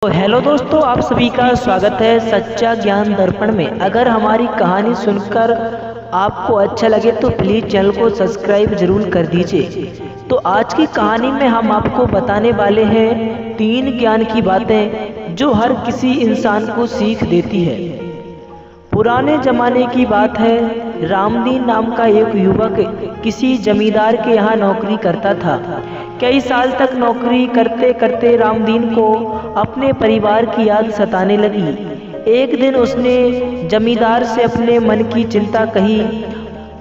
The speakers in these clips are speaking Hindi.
तो हेलो दोस्तों, आप सभी का स्वागत है सच्चा ज्ञान दर्पण में। अगर हमारी कहानी सुनकर आपको अच्छा लगे तो प्लीज़ चैनल को सब्सक्राइब जरूर कर दीजिए। तो आज की कहानी में हम आपको बताने वाले हैं 3 ज्ञान की बातें जो हर किसी इंसान को सीख देती है। पुराने जमाने की बात है। रामदीन नाम का एक युवक किसी जमींदार के यहाँ नौकरी करता था। कई साल तक नौकरी करते करते रामदीन को अपने परिवार की याद सताने लगी। एक दिन उसने जमींदार से अपने मन की चिंता कही।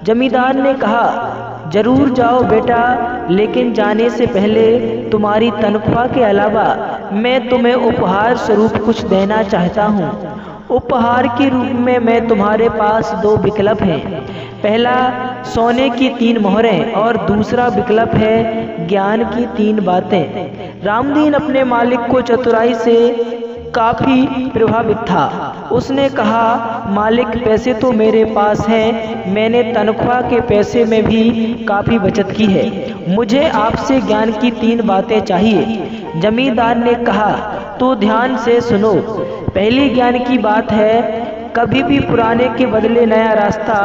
जमींदार ने कहा, जरूर जाओ बेटा, लेकिन जाने से पहले तुम्हारी तनख्वाह के अलावा मैं तुम्हें उपहार स्वरूप कुछ देना चाहता हूँ। उपहार के रूप में मैं तुम्हारे पास 2 विकल्प हैं। पहला, सोने की 3 मोहरें और दूसरा विकल्प है ज्ञान की 3 बातें। रामदीन अपने मालिक को चतुराई से काफ़ी प्रभावित था। उसने कहा, मालिक, पैसे तो मेरे पास हैं, मैंने तनख्वाह के पैसे में भी काफ़ी बचत की है, मुझे आपसे ज्ञान की 3 बातें चाहिए। जमींदार ने कहा, तो ध्यान से सुनो। पहली ज्ञान की बात है, कभी भी पुराने के बदले नया रास्ता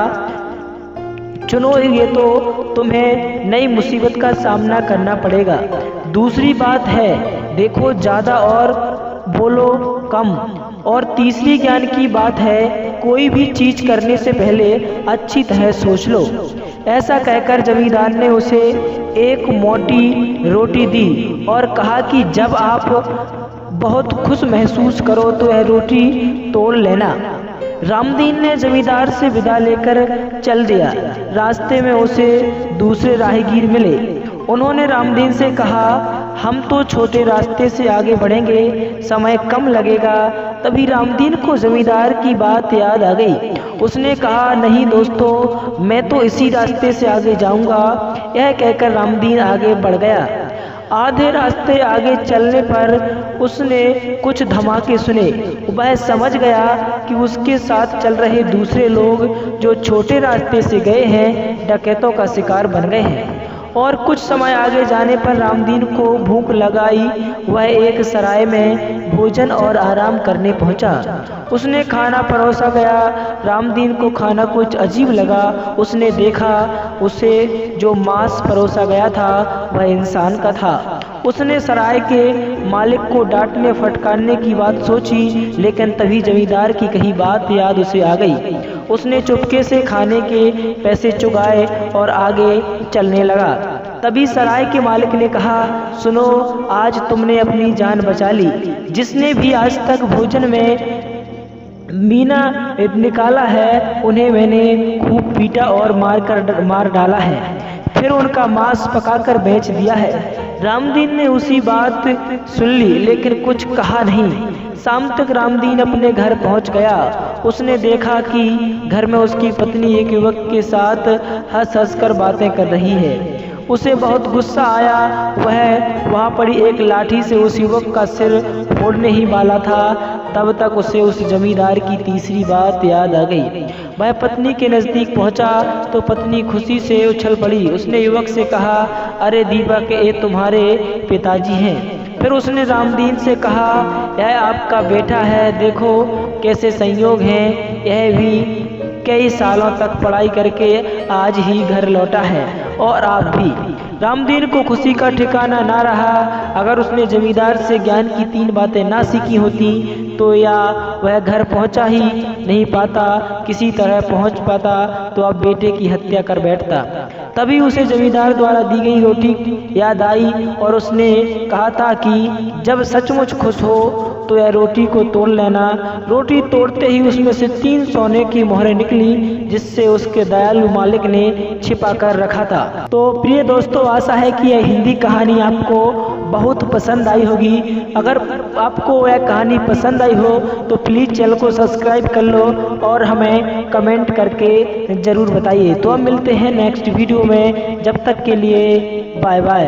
चुनो, ये तो तुम्हें नई मुसीबत का सामना करना पड़ेगा। दूसरी बात है, देखो ज़्यादा और बोलो कम। और तीसरी ज्ञान की बात है, कोई भी चीज़ करने से पहले अच्छी तरह सोच लो। ऐसा कहकर जमींदार ने उसे एक मोटी रोटी दी और कहा कि जब आप बहुत खुश महसूस करो तो यह रोटी तोड़ लेना। रामदीन ने जमींदार से विदा लेकर चल दिया। रास्ते में उसे दूसरे राहगीर मिले। उन्होंने रामदीन से कहा, हम तो छोटे रास्ते से आगे बढ़ेंगे, समय कम लगेगा। तभी रामदीन को जमींदार की बात याद आ गई। उसने कहा, नहीं दोस्तों, मैं तो इसी रास्ते से आगे जाऊंगा। यह कहकर रामदीन आगे बढ़ गया। आधे रास्ते आगे चलने पर उसने कुछ धमाके सुने। वह समझ गया कि उसके साथ चल रहे दूसरे लोग जो छोटे रास्ते से गए हैं, डकैतों का शिकार बन गए हैं। और कुछ समय आगे जाने पर रामदीन को भूख लगाई। वह एक सराय में भोजन और आराम करने पहुंचा। उसने खाना परोसा गया। रामदीन को खाना कुछ अजीब लगा। उसने देखा उसे जो मांस परोसा गया था वह इंसान का था। उसने सराय के मालिक को डांटने फटकारने की बात सोची, लेकिन तभी जमींदार की कही बात याद उसे आ गई। उसने चुपके से खाने के पैसे चुगाए और आगे चलने लगा। तभी सराय के मालिक ने कहा, सुनो, आज तुमने अपनी जान बचा ली। जिसने भी आज तक भोजन में मीना निकाला है, उन्हें मैंने खूब पीटा और मार डाला है, फिर उनका मांस पकाकर बेच दिया है। रामदीन ने उसी बात सुन ली, लेकिन कुछ कहा नहीं। शाम तक रामदीन अपने घर पहुंच गया। उसने देखा कि घर में उसकी पत्नी एक युवक के साथ हंस हंस कर बातें कर रही है। उसे बहुत गुस्सा आया। वह वहां पड़ी एक लाठी से उस युवक का सिर फोड़ने ही वाला था। तब तक उसे उस जमींदार की तीसरी बात याद आ गई। वह पत्नी के नज़दीक पहुंचा तो पत्नी खुशी से उछल पड़ी। उसने युवक से कहा, अरे दीपक, ये तुम्हारे पिताजी हैं। फिर उसने रामदीन से कहा, यह आपका बेटा है, देखो कैसे संयोग हैं। यह भी कई सालों तक पढ़ाई करके आज ही घर लौटा है, और आप भी। रामदीन को खुशी का ठिकाना ना रहा। अगर उसने जमींदार से ज्ञान की 3 बातें ना सीखी होती तो या वह घर पहुंचा ही नहीं पाता, किसी तरह पहुंच पाता तो अब बेटे की हत्या कर बैठता। तभी उसे जमींदार द्वारा दी गई रोटी याद आई और उसने कहा था कि जब सचमुच खुश हो तो यह रोटी को तोड़ लेना। रोटी तोड़ते ही उसमें से 3 सोने की मोहरें निकली, जिससे उसके दयालु मालिक ने छिपा कर रखा था। तो प्रिय दोस्तों, आशा है कि यह हिंदी कहानी आपको बहुत पसंद आई होगी। अगर आपको यह कहानी पसंद आई हो तो प्लीज़ चैनल को सब्सक्राइब कर लो और हमें कमेंट करके ज़रूर बताइए। तो अब मिलते हैं नेक्स्ट वीडियो में। जब तक के लिए बाय बाय।